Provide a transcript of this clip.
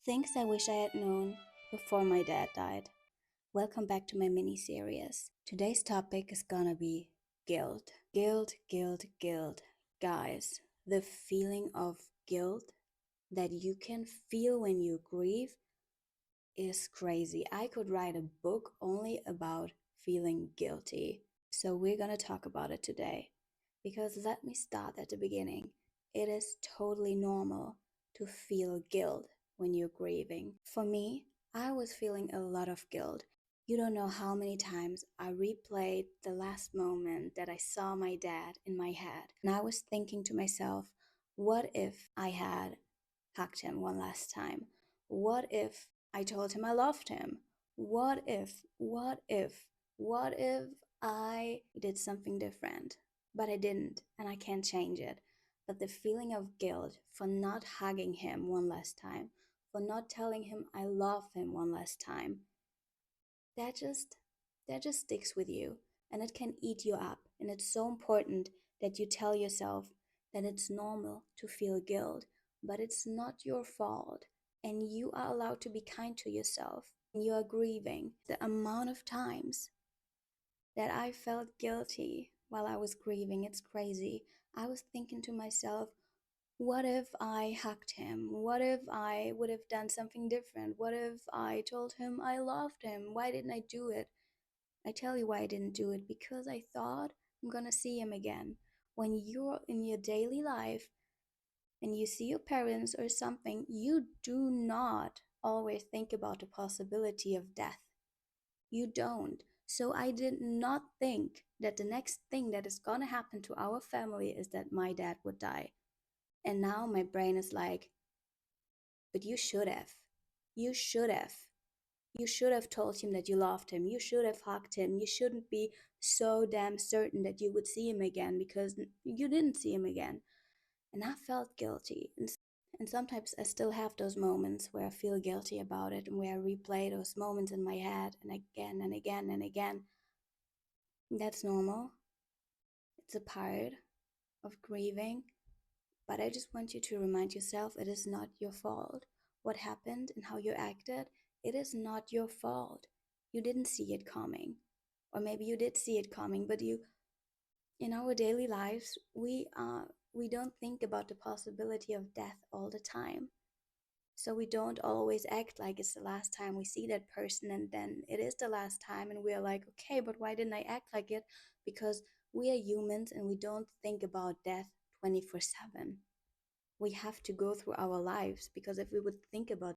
Things I wish I had known before my dad died. Welcome back to my mini series. Today's topic is gonna be guilt. Guilt. Guys, the feeling of guilt that you can feel when you grieve is crazy. I could write a book only about feeling guilty. So we're gonna talk about it today. Because let me start at the beginning. It is totally normal to feel guilt when you're grieving. For me, I was feeling a lot of guilt. You don't know how many times I replayed the last moment that I saw my dad in my head. And I was thinking to myself, what if I had hugged him one last time? What if I told him I loved him? What if I did something different? But I didn't, and I can't change it. But the feeling of guilt for not hugging him one last time, for not telling him I love him one last time, that just that just sticks with you, and it can eat you up. And it's so important that you tell yourself that it's normal to feel guilt, but it's not your fault, and you are allowed to be kind to yourself. You are grieving. The amount of times that I felt guilty while I was grieving, it's crazy. I was thinking to myself, what if I hugged him? What if I would have done something different? What if I told him I loved him? Why didn't I do it? I tell you why I didn't do it, because I thought I'm gonna see him again. When you're in your daily life and you see your parents or something, you do not always think about the possibility of death. You don't. So I did not think that the next thing that is gonna happen to our family is that my dad would die. And now my brain is like, but you should have. You should have. You should have told him that you loved him. You should have hugged him. You shouldn't be so damn certain that you would see him again, because you didn't see him again. And I felt guilty. And sometimes I still have those moments where I feel guilty about it and where I replay those moments in my head and again and again and again. That's normal. It's a part of grieving. But I just want you to remind yourself it is not your fault. What happened and how you acted, it is not your fault. You didn't see it coming. Or maybe you did see it coming, but in our daily lives, we don't think about the possibility of death all the time. So we don't always act like it's the last time we see that person, and then it is the last time, and we're like, okay, but why didn't I act like it? Because we are humans and we don't think about death 24/7. We have to go through our lives, because if we would think about